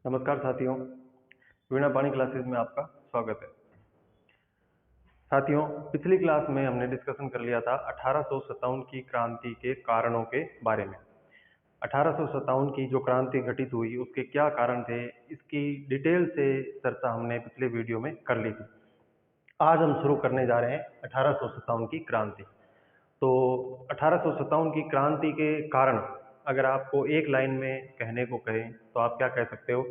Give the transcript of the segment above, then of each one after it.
नमस्कार साथियों, वीणा पानी क्लासेस में आपका स्वागत है। साथियों, पिछली क्लास में हमने डिस्कशन कर लिया था 1857 की क्रांति के कारणों के बारे में। 1857 की जो क्रांति घटित हुई उसके क्या कारण थे, इसकी डिटेल से चर्चा हमने पिछले वीडियो में कर ली थी। आज हम शुरू करने जा रहे हैं 1857 की क्रांति। तो 1857 की क्रांति के कारण अगर आपको एक लाइन में कहने को कहें तो आप क्या कह सकते हो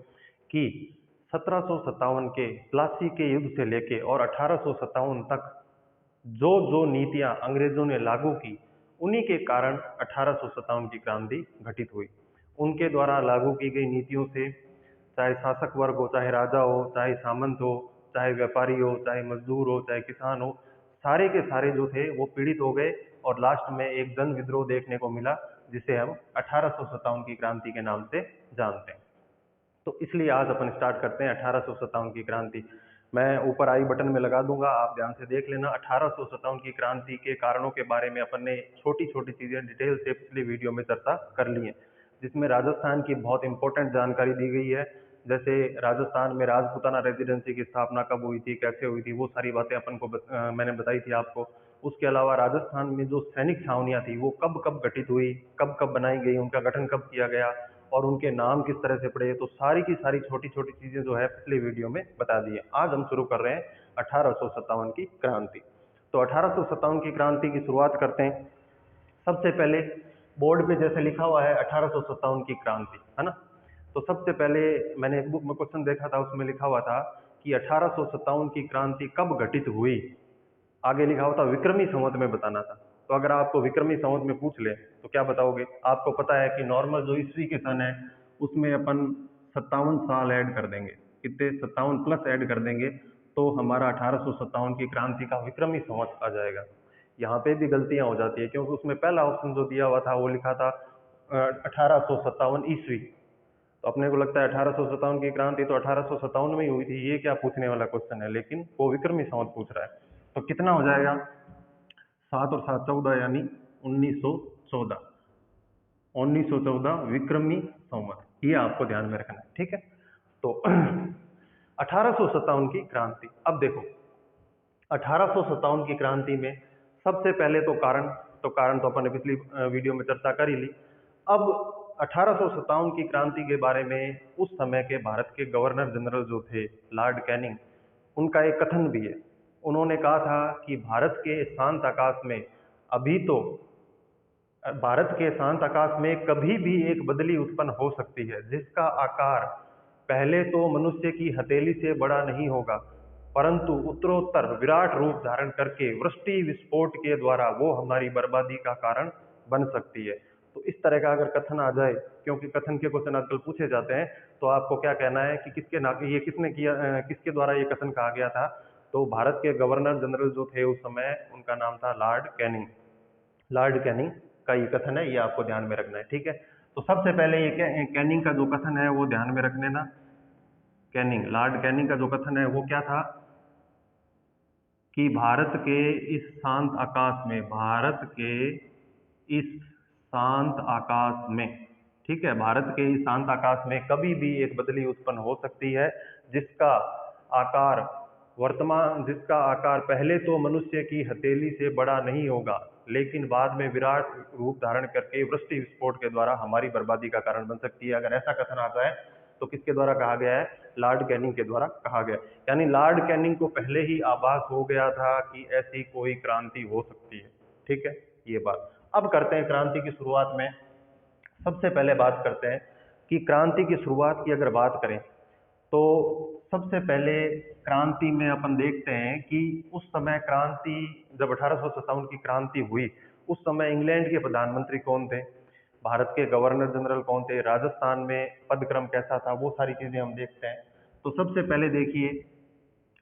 कि 1757 के प्लासी के युद्ध से लेके और 1857 तक जो जो नीतियां अंग्रेजों ने लागू की, उन्हीं के कारण 1857 की क्रांति घटित हुई। उनके द्वारा लागू की गई नीतियों से चाहे शासक वर्ग हो, चाहे राजा हो, चाहे सामंत हो, चाहे व्यापारी हो, चाहे मजदूर हो, चाहे किसान हो, सारे के सारे जो थे वो पीड़ित हो गए और लास्ट में एक जन विद्रोह देखने को मिला, जिसे हम 1857 की क्रांति के नाम से जानते हैं। तो इसलिए आज अपन स्टार्ट करते हैं 1857 की क्रांति। मैं ऊपर आई बटन में लगा दूंगा, आप ध्यान से देख लेना। 1857 की क्रांति के कारणों के बारे में अपन ने छोटी छोटी चीजें डिटेल से पिछली वीडियो में चर्चा कर ली है, जिसमें राजस्थान की बहुत इंपॉर्टेंट जानकारी दी गई है। जैसे राजस्थान में राजपूताना रेजिडेंसी की स्थापना कब हुई थी, कैसे हुई थी, वो सारी बातें अपन को मैंने बताई थी आपको। उसके अलावा राजस्थान में जो सैनिक छावनियां थी वो कब कब गठित हुई, कब कब बनाई गई, उनका गठन कब किया गया और उनके नाम किस तरह से पड़े, तो सारी की सारी छोटी छोटी चीजें जो है पिछले वीडियो में बता दी है। आज हम शुरू कर रहे हैं 1857 की क्रांति। तो 1857 की क्रांति की शुरुआत करते हैं। सबसे पहले बोर्ड पे जैसे लिखा हुआ है 1857 की क्रांति, है ना। तो सबसे पहले मैंने एक बुक में क्वेश्चन देखा था, उसमें लिखा हुआ था कि 1857 की क्रांति कब घटित हुई। आगे लिखा हुआ था विक्रमी संवत में बताना था। तो अगर आपको विक्रमी संवत में पूछ ले तो क्या बताओगे? आपको पता है कि नॉर्मल जो ईस्वी के सन है उसमें अपन 57 साल ऐड कर देंगे, कितने 57 प्लस ऐड कर देंगे तो हमारा 1857 की क्रांति का विक्रमी संवत आ जाएगा। यहाँ पे भी गलतियां हो जाती है क्योंकि उसमें पहला ऑप्शन जो दिया हुआ था वो लिखा था 1857 ईस्वी। तो अपने को लगता है 1857 की क्रांति तो 1857 में ही हुई थी, ये क्या पूछने वाला क्वेश्चन है, लेकिन वो विक्रमी संवत पूछ रहा है। तो कितना हो जाएगा? 7 और 7 14, यानी 1914। 1914 विक्रमी संवत, ये आपको ध्यान में रखना है, ठीक है। तो 1857 की क्रांति। अब देखो 1857 की क्रांति में सबसे पहले तो कारण तो अपन ने पिछली वीडियो में चर्चा कर ही ली। अब 1857 की क्रांति के बारे में उस समय के भारत के गवर्नर जनरल जो थे लॉर्ड कैनिंग, उनका एक कथन भी है। उन्होंने कहा था कि भारत के शांत आकाश में भारत के शांत आकाश में कभी भी एक बदली उत्पन्न हो सकती है जिसका आकार पहले तो मनुष्य की हथेली से बड़ा नहीं होगा, परंतु उत्तरोत्तर विराट रूप धारण करके वृष्टि विस्फोट के द्वारा वो हमारी बर्बादी का कारण बन सकती है। तो इस तरह का अगर कथन आ जाए, क्योंकि कथन के क्वेश्चन आजकल पूछे जाते हैं, तो आपको क्या कहना है कि किसने किया, किसके द्वारा ये कथन कहा गया था? तो भारत के गवर्नर जनरल जो थे उस समय, उनका नाम था लॉर्ड कैनिंग। लॉर्ड कैनिंग का ये कथन है, ये आपको ध्यान में रखना है, ठीक है। तो सबसे पहले ये कैनिंग का जो कथन है वो ध्यान में रख लेना। लॉर्ड कैनिंग का जो कथन है वो क्या था कि भारत के इस शांत आकाश में, ठीक है, भारत के इस शांत आकाश में कभी भी एक बदली उत्पन्न हो सकती है जिसका आकार पहले तो मनुष्य की हथेली से बड़ा नहीं होगा, लेकिन बाद में विराट रूप धारण करके वृष्टि विस्फोट के द्वारा हमारी बर्बादी का कारण बन सकती है। अगर ऐसा कथन आता है तो किसके द्वारा कहा गया है? लॉर्ड कैनिंग के द्वारा कहा गया। यानी लॉर्ड कैनिंग को पहले ही आभास हो गया था कि ऐसी कोई क्रांति हो सकती है, ठीक है, ये बात। अब करते हैं क्रांति की शुरुआत में। सबसे पहले बात करते हैं कि क्रांति की शुरुआत की अगर बात करें तो सबसे पहले क्रांति में अपन देखते हैं कि उस समय क्रांति, जब 1857 की क्रांति हुई, उस समय इंग्लैंड के प्रधानमंत्री कौन थे, भारत के गवर्नर जनरल कौन थे, राजस्थान में पदक्रम कैसा था, वो सारी चीजें हम देखते हैं। तो सबसे पहले देखिए,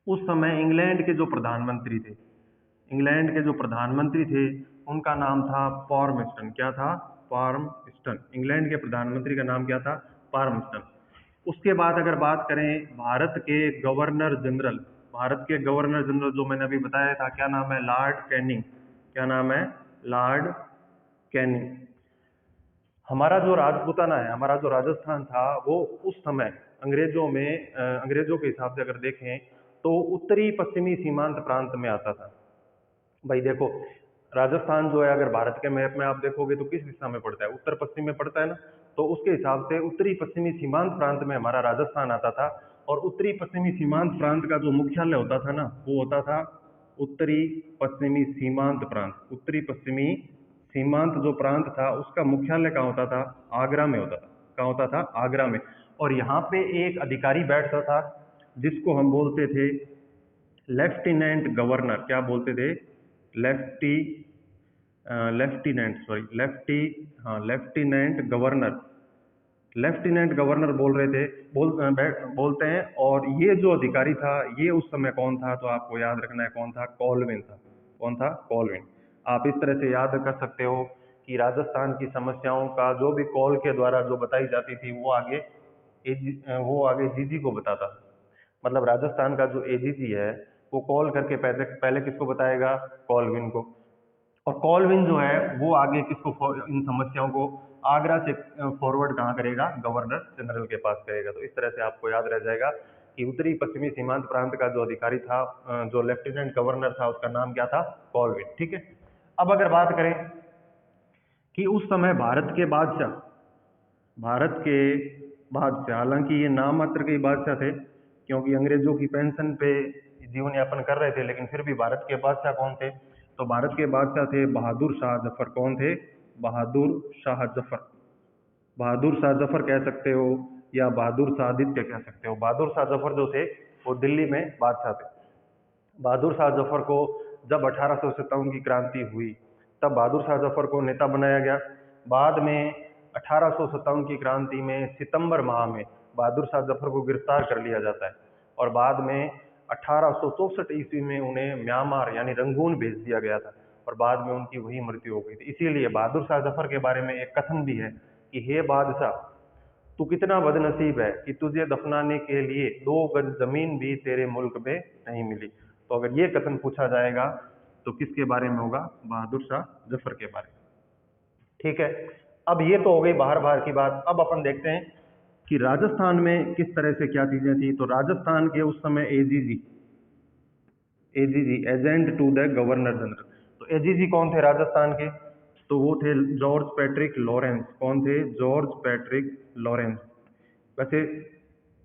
उस समय इंग्लैंड के जो प्रधानमंत्री थे उनका नाम था पार्मस्टन। क्या था? पार्मस्टन। इंग्लैंड के प्रधानमंत्री का नाम क्या था? पार्मस्टन। उसके बाद अगर बात करें भारत के गवर्नर जनरल जो मैंने अभी बताया था, क्या नाम है? Lord Canning. क्या नाम है? Lord Canning. हमारा जो राजपूताना है, हमारा जो राजस्थान था, वो उस समय अंग्रेजों के हिसाब से अगर देखें तो उत्तरी पश्चिमी सीमांत प्रांत में आता था। भाई देखो, राजस्थान जो है अगर भारत के मैप में आप देखोगे तो किस दिशा में पड़ता है, उत्तर पश्चिम में पड़ता है ना। तो उसके हिसाब से उत्तरी पश्चिमी सीमांत प्रांत में हमारा राजस्थान आता था। और उत्तरी पश्चिमी सीमांत प्रांत का जो मुख्यालय होता था ना, वो होता था उत्तरी पश्चिमी सीमांत प्रांत। उत्तरी पश्चिमी सीमांत जो प्रांत था उसका मुख्यालय कहाँ होता था? आगरा में होता था। कहाँ होता था? आगरा में। और यहाँ पे एक अधिकारी बैठता था जिसको हम बोलते थे लेफ्टिनेंट गवर्नर। क्या बोलते थे? लेफ्टी लेफ्टिनेंट सॉरी लेफ्टी हाँ लेफ्टिनेंट गवर्नर। लेफ्टिनेंट गवर्नर बोल रहे थे, बोलते हैं। और ये जो अधिकारी था, ये उस समय कौन था? तो आपको याद रखना है कौन था? कॉलविन था। कौन था? कॉलविन। आप इस तरह से याद कर सकते हो कि राजस्थान की समस्याओं का जो भी कॉल के द्वारा जो बताई जाती थी, वो आगे जीजी को बताता था। मतलब राजस्थान का जो एजीजी है वो कॉल करके पहले पहले किसको बताएगा? कॉलविन को। और कॉलविन जो है वो आगे इन समस्याओं को आगरा से फॉरवर्ड कहाँ करेगा? गवर्नर जनरल के पास करेगा। तो इस तरह से आपको याद रह जाएगा कि उत्तरी पश्चिमी सीमांत प्रांत का जो अधिकारी था, जो लेफ्टिनेंट गवर्नर था, उसका नाम क्या था? कॉलविन। ठीक है। अब अगर बात करें कि उस समय भारत के बादशाह, हालांकि ये नाम मात्र के ही बादशाह थे, क्योंकि अंग्रेजों की पेंशन पे जीवन यापन कर रहे थे, लेकिन फिर भी भारत के बादशाह कौन थे? तो भारत के बादशाह थे बहादुर शाह जफर। कौन थे? बहादुर शाह जफर। बहादुर शाह जफर कह सकते हो या बहादुर शाह आदित्य कह सकते हो। बहादुर शाह जफर जो थे वो दिल्ली में बादशाह थे। बहादुर शाह जफर को जब 1857 की क्रांति हुई तब बहादुर शाह जफर को नेता बनाया गया। बाद में 1857 की क्रांति में सितंबर माह में बहादुर शाह जफर को गिरफ्तार कर लिया जाता है। और बाद में 1864 ईस्वी में उन्हें म्यांमार यानी रंगून भेज दिया गया था। और बाद में उनकी वही मृत्यु हो गई थी। इसीलिए बहादुर शाह जफर के बारे में एक कथन भी है कि हे बादशाह, तू कितना बदनसीब है कि तुझे दफनाने के लिए 2 गज जमीन भी तेरे मुल्क में नहीं मिली। तो अगर ये कथन पूछा जाएगा तो किसके बारे में होगा? बहादुर शाह जफर के बारे में। ठीक है। अब ये तो हो गई बाहर बाहर की बात। अब अपन देखते हैं कि राजस्थान में किस तरह से क्या चीजें थी। तो राजस्थान के उस समय AGG agent to the governor general. तो एजीजी कौन थे राजस्थान के? तो वो थे जॉर्ज पैट्रिक लॉरेंस। कौन थे? George Patrick Lawrence. वैसे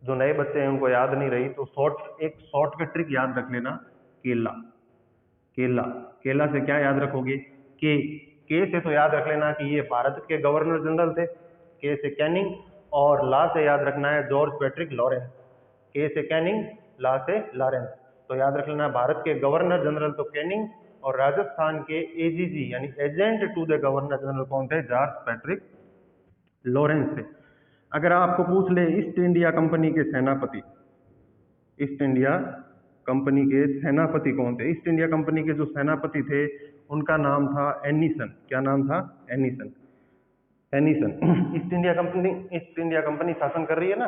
जो नए बच्चे हैं उनको याद नहीं रही तो एक शॉर्टकट ट्रिक याद रख लेना, केला। केला केला से क्या याद रखोगे? के से तो याद रख लेना कि ये भारत के गवर्नर जनरल थे, के से कैनिंग। और ला से याद रखना है जॉर्ज पैट्रिक लॉरेंस। के से कैनिंग, ला से लॉरेंस। तो याद रख लेना भारत के गवर्नर जनरल तो कैनिंग, और राजस्थान के एजीजी यानी agent to the governor general कौन थे? जॉर्ज पैट्रिक लॉरेंस थे। अगर आपको पूछ ले ईस्ट इंडिया कंपनी के सेनापति, ईस्ट इंडिया कंपनी के सेनापति कौन थे? ईस्ट इंडिया कंपनी के जो सेनापति थे उनका नाम था एनीसन। क्या नाम था? एनीसन। एनीसन। ईस्ट इंडिया कंपनी शासन कर रही है ना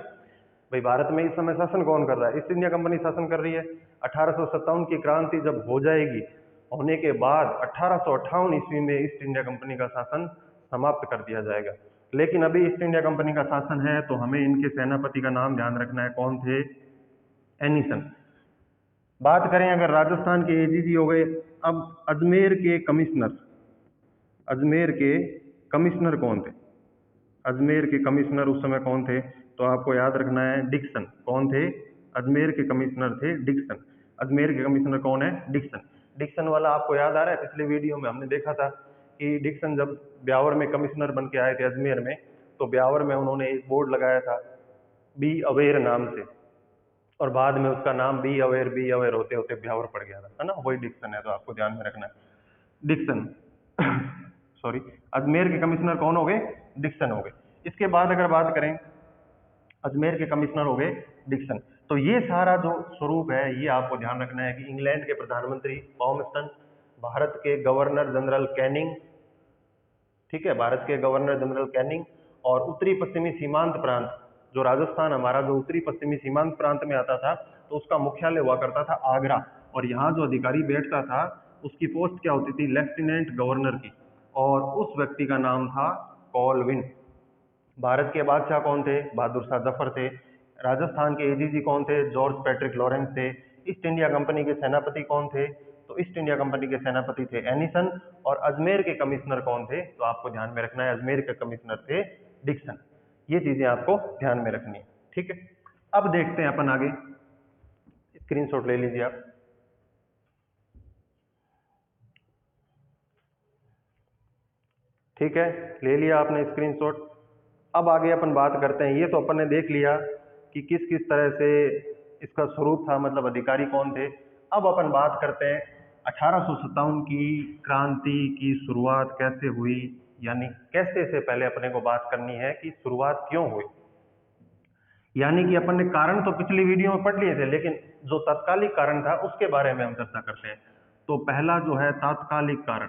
भाई। भारत में इस समय शासन कौन कर रहा है? ईस्ट इंडिया कंपनी शासन कर रही है। 1857 की क्रांति जब हो जाएगी, होने के बाद 1858 ईस्वी में ईस्ट इंडिया कंपनी का शासन समाप्त कर दिया जाएगा। लेकिन अभी ईस्ट इंडिया कंपनी का शासन है, तो हमें इनके सेनापति का नाम ध्यान रखना है। कौन थे? एनीसन। बात करें अगर राजस्थान के एजीजी हो गए, अब अजमेर के कमिश्नर कौन थे? अजमेर के कमिश्नर उस समय कौन थे? तो आपको याद रखना है डिक्सन। कौन थे? अजमेर के कमिश्नर थे डिक्सन। अजमेर के कमिश्नर कौन है? डिक्सन। डिक्सन वाला आपको याद आ रहा है? पिछले वीडियो में हमने देखा था कि डिक्सन जब ब्यावर में कमिश्नर बन के आए थे अजमेर में, तो ब्यावर में उन्होंने एक बोर्ड लगाया था बी अवेयर नाम से, और बाद में उसका नाम बी अवेयर होते होते ब्यावर पड़ गया था, है ना। वही डिक्सन है, तो आपको ध्यान में रखना है डिक्सन। सॉरी, अजमेर के कमिश्नर कौन हो गए? डिक्सन हो गए। इसके बाद अगर बात करें, अजमेर के कमिश्नर हो गए डिक्सन। तो ये सारा जो स्वरूप है ये आपको ध्यान रखना है कि इंग्लैंड के प्रधानमंत्री पॉमस्टन, भारत के गवर्नर जनरल कैनिंग, ठीक है, भारत के गवर्नर जनरल कैनिंग, और उत्तरी पश्चिमी सीमांत प्रांत, जो राजस्थान हमारा जो उत्तरी पश्चिमी सीमांत प्रांत में आता था, तो उसका मुख्यालय हुआ करता था आगरा। और यहाँ जो अधिकारी बैठता था उसकी पोस्ट क्या होती थी? लेफ्टिनेंट गवर्नर की। और उस व्यक्ति का नाम था कॉलविन। भारत के बादशाह कौन थे? बहादुर शाह जफर थे। राजस्थान के एडीजी कौन थे? जॉर्ज पैट्रिक लॉरेंस थे। ईस्ट इंडिया कंपनी के सेनापति कौन थे? तो ईस्ट इंडिया कंपनी के सेनापति थे एनिसन। और अजमेर के कमिश्नर कौन थे? तो आपको ध्यान में रखना है, अजमेर के कमिश्नर थे डिक्सन। ये चीजें आपको ध्यान में रखनी है, ठीक है। अब देखते हैं अपन आगे, स्क्रीनशॉट ले लीजिए आप। ठीक है, ले लिया आपने स्क्रीनशॉट। अब आगे अपन बात करते हैं, ये तो अपन ने देख लिया कि किस किस तरह से इसका स्वरूप था, मतलब अधिकारी कौन थे। अब अपन बात करते हैं 1857 की क्रांति की शुरुआत कैसे हुई, यानी कैसे से पहले अपने को बात करनी है कि शुरुआत क्यों हुई। यानी कि अपन ने कारण तो पिछली वीडियो में पढ़ लिए थे, लेकिन जो तात्कालिक कारण था उसके बारे में हम चर्चा करते हैं। तो पहला जो है तात्कालिक कारण।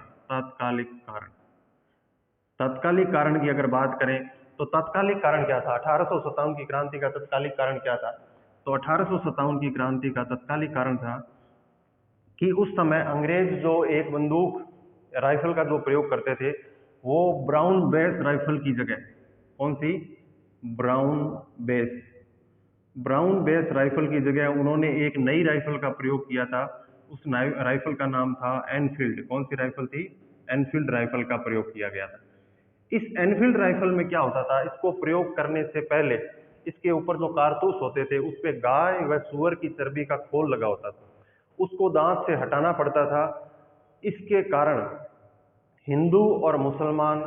तात्कालिक कारण की अगर बात करें तो तात्कालिक कारण क्या था? 1857 की क्रांति का तात्कालिक कारण क्या था? तो 1857 की क्रांति का तात्कालिक कारण था कि उस समय अंग्रेज जो एक बंदूक राइफल का जो प्रयोग करते थे, वो ब्राउन बेस राइफल की जगह, कौन सी? ब्राउन बेस राइफल की जगह उन्होंने एक नई राइफल का प्रयोग किया था। उस राइफल का नाम था एनफील्ड। कौन सी राइफल थी? एनफील्ड राइफल का प्रयोग किया गया था। इस एनफील्ड राइफल में क्या होता था, इसको प्रयोग करने से पहले इसके ऊपर जो कारतूस होते थे उस पे गाय व सुअर की चर्बी का खोल लगा होता था, उसको दांत से हटाना पड़ता था। इसके कारण हिंदू और मुसलमान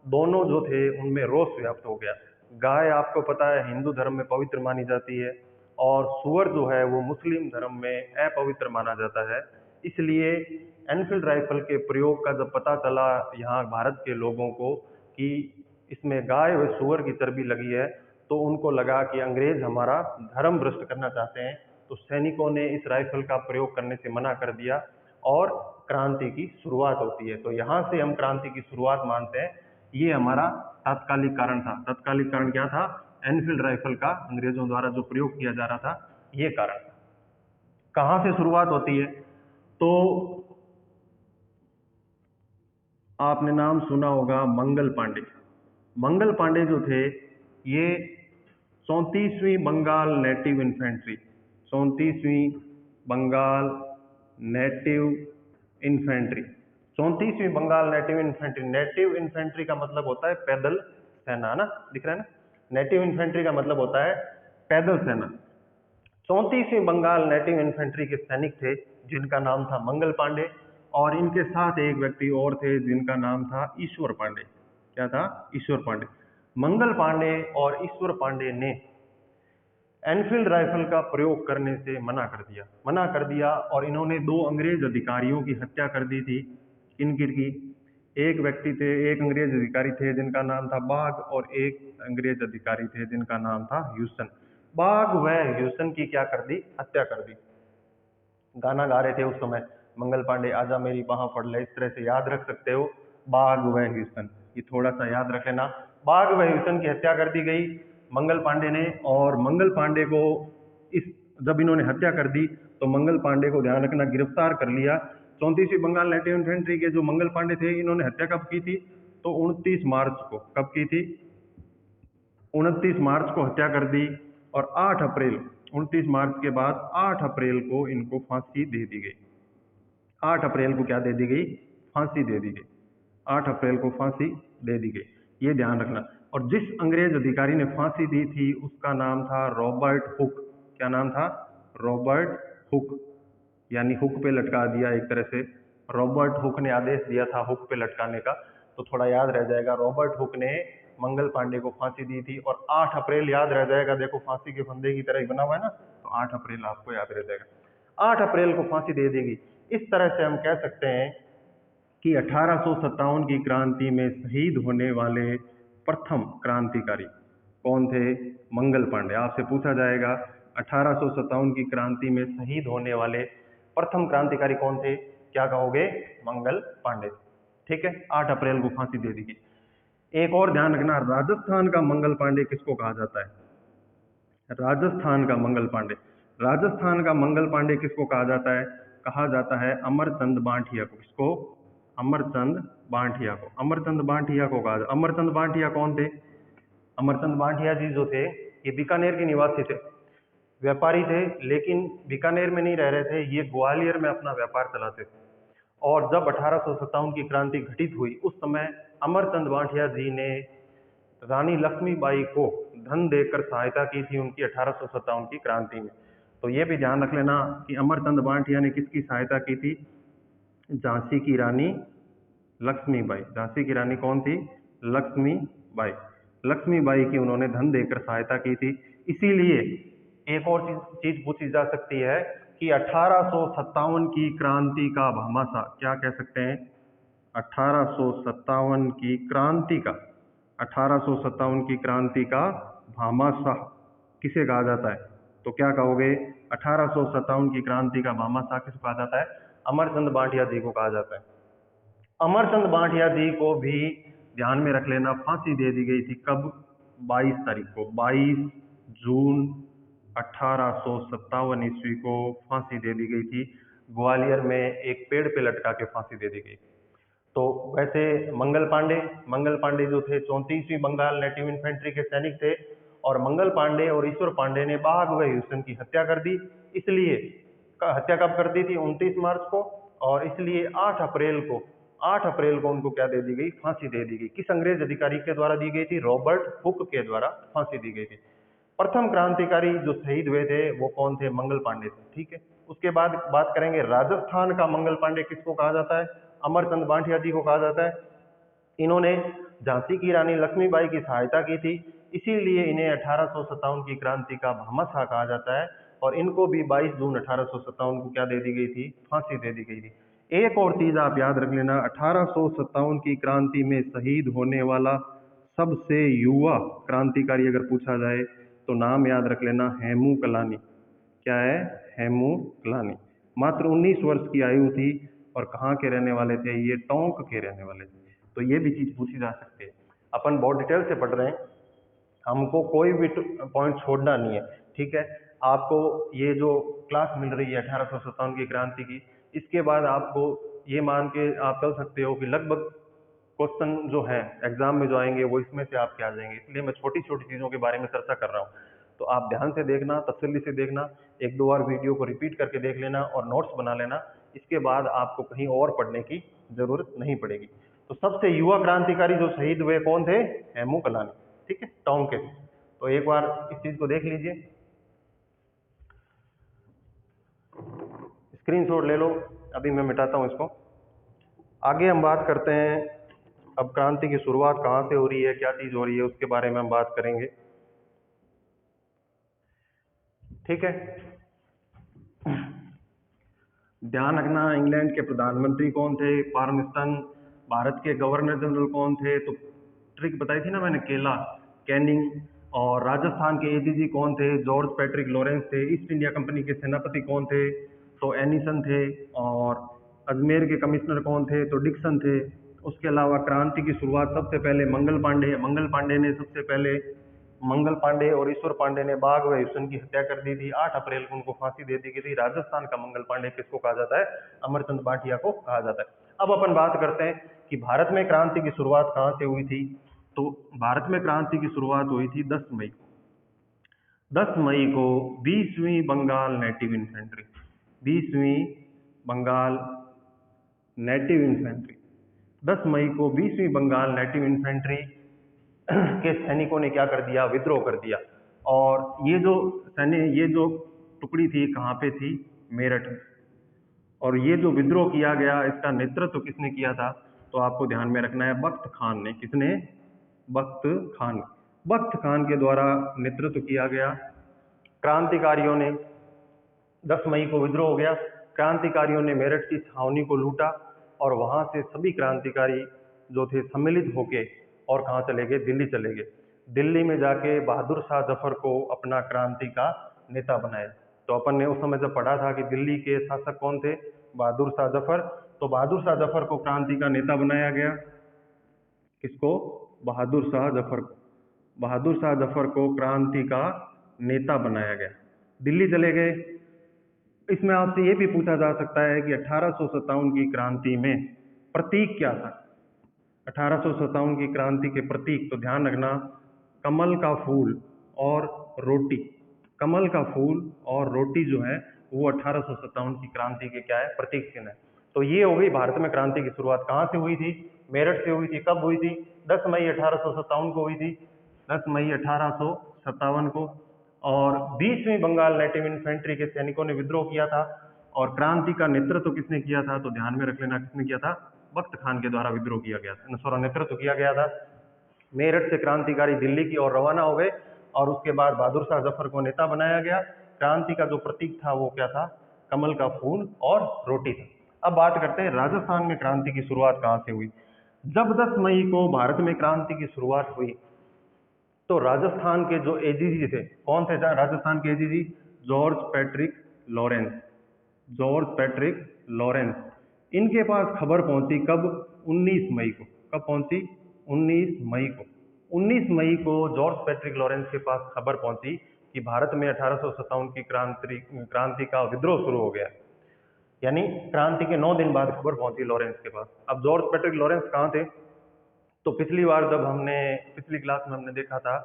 दोनों जो थे उनमें रोष व्याप्त हो गया। गाय आपको पता है हिंदू धर्म में पवित्र मानी जाती है, और सुअर जो है वो मुस्लिम धर्म में अपवित्र माना जाता है। इसलिए एनफील्ड राइफल के प्रयोग का जब पता चला यहाँ भारत के लोगों को कि इसमें गाय व सुअर की चर्बी लगी है, तो उनको लगा कि अंग्रेज हमारा धर्म भ्रष्ट करना चाहते हैं। तो सैनिकों ने इस राइफल का प्रयोग करने से मना कर दिया और क्रांति की शुरुआत होती है। तो यहाँ से हम क्रांति की शुरुआत मानते हैं। ये हमारा तात्कालिक कारण था। तात्कालिक कारण क्या था? एनफील्ड राइफल का अंग्रेजों द्वारा जो प्रयोग किया जा रहा था, ये कारण था। कहाँ से शुरुआत होती है? तो आपने नाम सुना होगा मंगल पांडे। मंगल पांडे जो थे ये 34वीं बंगाल नेटिव इन्फेंट्री, 34वीं बंगाल नेटिव इन्फेंट्री, 34वीं Bengal native infantry. Native infantry का मतलब होता है पैदल सेना, ना दिख रहा है ना? नेटिव इन्फेंट्री का मतलब होता है पैदल सेना। 34वीं बंगाल नेटिव इन्फेंट्री के सैनिक थे जिनका नाम था मंगल पांडे, और इनके साथ एक व्यक्ति और थे जिनका नाम था ईश्वर पांडे। क्या था? ईश्वर पांडे। मंगल पांडे और ईश्वर पांडे ने एनफील्ड राइफल का प्रयोग करने से मना कर दिया, और इन्होंने दो अंग्रेज अधिकारियों की हत्या कर दी थी। किन एक व्यक्ति थे, एक अंग्रेज अधिकारी थे जिनका नाम था बाग, और एक अंग्रेज अधिकारी थे जिनका नाम था ह्यूसन। बाग व ह्यूसन की क्या कर दी? हत्या कर दी। गाना गा रहे थे उस समय, मंगल पांडे आजा मेरी बाह फड़ ले, इस तरह से याद रख सकते हो बाग व ह्यूसन, ये थोड़ा सा याद रख लेना। बाग व ह्यूसन की हत्या कर दी गई मंगल पांडे ने, और मंगल पांडे को जब इन्होंने हत्या कर दी तो मंगल पांडे को ध्यान रखना गिरफ्तार कर लिया। 34वीं बंगाल नेटिव इन्फेंट्री के जो मंगल पांडे थे, इन्होंने हत्या कब की थी? तो 29 मार्च को। कब की थी? 29 मार्च को हत्या कर दी, और 8 अप्रैल, 29 मार्च के बाद 8 अप्रैल को इनको फांसी दे दी गई। 8 अप्रैल को क्या दे दी गई? फांसी दे दी गई। 8 अप्रैल को फांसी दे दी गई, ये ध्यान रखना। और जिस अंग्रेज अधिकारी ने फांसी दी थी उसका नाम था रॉबर्ट हुक। क्या नाम था? रॉबर्ट हुक, यानी हुक पे लटका दिया एक तरह से। रॉबर्ट हुक ने आदेश दिया था हुक पे लटकाने का, तो थोड़ा याद रह जाएगा। रॉबर्ट हुक ने मंगल पांडे को फांसी दी थी, और 8 अप्रैल याद रह जाएगा, देखो फांसी के फंदे की तरह ही बना हुआ है ना, तो 8 अप्रैल आपको याद रह जाएगा। 8 अप्रैल को फांसी दे देगी। इस तरह से हम कह सकते हैं कि 1857 की क्रांति में शहीद होने वाले प्रथम क्रांतिकारी कौन थे? मंगल पांडे। आपसे पूछा जाएगा 1857 की क्रांति में शहीद होने वाले प्रथम क्रांतिकारी कौन थे? क्या कहोगे? मंगल पांडे। ठीक है, 8 अप्रैल को फांसी दे दी गई। एक और ध्यान रखना, राजस्थान का मंगल पांडे किसको कहा जाता है? राजस्थान का मंगल पांडे। राजस्थान का मंगल पांडे किसको कहा जाता है? कहा जाता है अमरचंद बांठिया को। किसको? अमरचंद बांठिया को। अमरचंद बांठिया को कहा जाता। अमरचंद बांठिया कौन थे? अमरचंद बांटिया जी जो थे ये बीकानेर के निवासी थे, व्यापारी थे, लेकिन बीकानेर में नहीं रह रहे थे, ये ग्वालियर में अपना व्यापार चलाते थे। और जब 1857 की क्रांति घटित हुई उस समय अमरचंद बांटिया जी ने रानी लक्ष्मीबाई को धन देकर सहायता की थी उनकी 1857 की क्रांति में। तो ये भी ध्यान रख लेना कि अमरचंद बांटिया ने किसकी सहायता की थी? झांसी की रानी लक्ष्मीबाई। झांसी की रानी कौन थी? लक्ष्मीबाई। लक्ष्मीबाई की उन्होंने धन देकर सहायता की थी। इसीलिए एक और चीज पूछी जा सकती है कि 1857 की क्रांति का भामाशाह क्या कह सकते हैं? 1857 की क्रांति का 1857 की क्रांति का भामाशाह किसे कहा जाता है? तो क्या कहोगे? 1857 की क्रांति का भामाशाह किसे कहा जाता है? अमरचंद बांटिया जी को कहा जाता है। अमरचंद बांटिया जी को भी ध्यान में रख लेना, फांसी दे दी गई थी। कब? 22 तारीख को, 22 जून 1857 ईस्वी को फांसी दे दी गई थी। ग्वालियर में एक पेड़ पे लटका के फांसी दे दी गई। तो वैसे मंगल पांडे जो थे 34वीं बंगाल नेटिव इन्फेंट्री के सैनिक थे, और मंगल पांडे और ईश्वर पांडे ने बाघ व हुसैन की हत्या कर दी। इसलिए हत्या कब कर दी थी? 29 मार्च को। और इसलिए 8 अप्रैल को उनको क्या दे दी गई? फांसी दे दी गई। किस अंग्रेज अधिकारी के द्वारा दी गई थी? रॉबर्ट हुक के द्वारा फांसी दी गई थी। प्रथम क्रांतिकारी जो शहीद हुए थे वो कौन थे? मंगल पांडे थे। ठीक है, उसके बाद बात करेंगे राजस्थान का मंगल पांडे किसको कहा जाता है? अमरचंद बांटिया जी को कहा जाता है। इन्होंने झांसी की रानी लक्ष्मीबाई की सहायता की थी, इसीलिए इन्हें 1857 की क्रांति का भामाशाह कहा जाता है। और इनको भी 22 जून 1857 को क्या दे दी गई थी? फांसी दे दी गई थी। एक और चीज आप याद रख लेना, 1857 की क्रांति में शहीद होने वाला सबसे युवा क्रांतिकारी अगर पूछा जाए तो नाम याद रख लेना, हेमू कलानी। क्या है? हेमू कलानी। मात्र 19 वर्ष की आयु थी और कहाँ के रहने वाले थे? ये टोंक के रहने वाले थे। तो ये भी चीज पूछी जा सकती है। अपन बहुत डिटेल से पढ़ रहे हैं, हमको कोई भी पॉइंट छोड़ना नहीं है। ठीक है, आपको ये जो क्लास मिल रही है 1857 की क्रांति की, इसके बाद आपको ये मान के आप चल सकते हो कि लगभग क्वेश्चन जो है एग्जाम में जो आएंगे वो इसमें से आपके आ जाएंगे। इसलिए मैं छोटी छोटी चीजों के बारे में चर्चा कर रहा हूँ, तो आप ध्यान से देखना, तसल्ली से देखना, एक दो बार वीडियो को रिपीट करके देख लेना और नोट्स बना लेना। इसके बाद आपको कहीं और पढ़ने की जरूरत नहीं पड़ेगी। तो सबसे युवा क्रांतिकारी जो शहीद हुए कौन थे? हेमू कलानी। ठीक है, टोंक के। तो एक बार इस चीज को देख लीजिए, स्क्रीनशॉट ले लो। अभी मैं मिटाता हूं इसको। आगे हम बात करते हैं, अब क्रांति की शुरुआत कहाँ से हो रही है, क्या चीज हो रही है, उसके बारे में हम बात करेंगे। ठीक है, ध्यान रखना, इंग्लैंड के प्रधानमंत्री कौन थे? पार्मस्टन। भारत के गवर्नर जनरल कौन थे? तो ट्रिक बताई थी ना मैंने, केला, कैनिंग। और राजस्थान के एडीजी कौन थे? जॉर्ज पैट्रिक लॉरेंस थे। ईस्ट इंडिया कंपनी के सेनापति कौन थे? तो एनिसन थे। और अजमेर के कमिश्नर कौन थे? तो डिक्सन थे। उसके अलावा क्रांति की शुरुआत सबसे पहले मंगल पांडे ने सबसे पहले, मंगल पांडे और ईश्वर पांडे ने बाघ व हुसैन की हत्या कर दी थी। 8 अप्रैल को उनको फांसी दे दी गई थी। राजस्थान का मंगल पांडे किसको कहा जाता है? अमरचंद बांटिया को कहा जाता है। अब अपन बात करते हैं कि भारत में क्रांति की शुरुआत कहाँ से हुई थी। तो भारत में क्रांति की शुरुआत हुई थी 10 मई को। 10 मई को 20वीं बंगाल नेटिव इन्फेंट्री, 20वीं बंगाल नेटिव इन्फेंट्री, 10 मई को 20वीं बंगाल नेटिव इन्फेंट्री के सैनिकों ने क्या कर दिया? विद्रोह कर दिया। और ये जो टुकड़ी थी कहाँ पे थी? मेरठ में। और ये जो विद्रोह किया गया इसका नेतृत्व किसने किया था? तो आपको ध्यान में रखना है, बख्त खान ने। किसने? बख्त खान के द्वारा नेतृत्व किया गया। क्रांतिकारियों ने 10 मई को विद्रोह हो गया। क्रांतिकारियों ने मेरठ की छावनी को लूटा और वहां से सभी क्रांतिकारी जो थे सम्मिलित होके और कहाँ चले गए? दिल्ली चले गए। दिल्ली में जाके बहादुर शाह जफर को अपना क्रांति का नेता बनाया। तो अपन ने उस समय जब पढ़ा था कि दिल्ली के शासक कौन थे? बहादुर शाह जफर। तो बहादुर शाह जफर को क्रांति का नेता बनाया गया। किसको? बहादुर शाह जफर को। बहादुर शाह जफर को क्रांति का नेता बनाया गया। दिल्ली चले गए। इसमें आपसे ये भी पूछा जा सकता है कि 1857 की क्रांति में प्रतीक क्या था? 1857 की क्रांति के प्रतीक, तो ध्यान रखना, कमल का फूल और रोटी, कमल का फूल और रोटी जो है वो 1857 की क्रांति के क्या है, प्रतीक चिन्ह है। तो ये हो गई भारत में क्रांति की शुरुआत। कहाँ से हुई थी? मेरठ से हुई थी। कब हुई थी? 10 मई 1857 को हुई थी, 10 मई 1857 को। और 20वीं बंगाल नेटिव इन्फेंट्री के सैनिकों ने विद्रोह किया था। और क्रांति का नेतृत्व किसने किया था? तो ध्यान में रख लेना, किसने किया था? बख्त खान के द्वारा विद्रोह किया गया था, सॉरी नेतृत्व किया गया था। मेरठ से क्रांतिकारी दिल्ली की ओर रवाना हो गए और उसके बाद बहादुर शाह जफर को नेता बनाया गया। क्रांति का जो प्रतीक था वो क्या था? कमल का फूल और रोटी था। अब बात करते हैं राजस्थान में क्रांति की शुरुआत कहाँ से हुई। जब 10 मई को भारत में क्रांति की शुरुआत हुई तो राजस्थान के जो एजीजी थे, कौन थे राजस्थान के AGG? George Patrick Lawrence, George Patrick Lawrence. इनके पास खबर पहुंची कब? 19 मई को। कब पहुंची? 19 मई को। 19 मई को जॉर्ज पैट्रिक लॉरेंस के पास खबर पहुंची कि भारत में 1857 की क्रांति का विद्रोह शुरू हो गया। यानी क्रांति के 9 दिन बाद खबर पहुंची लॉरेंस के पास। अब जॉर्ज पैट्रिक लॉरेंस कहाँ थे? तो पिछली बार जब हमने पिछली क्लास में हमने देखा था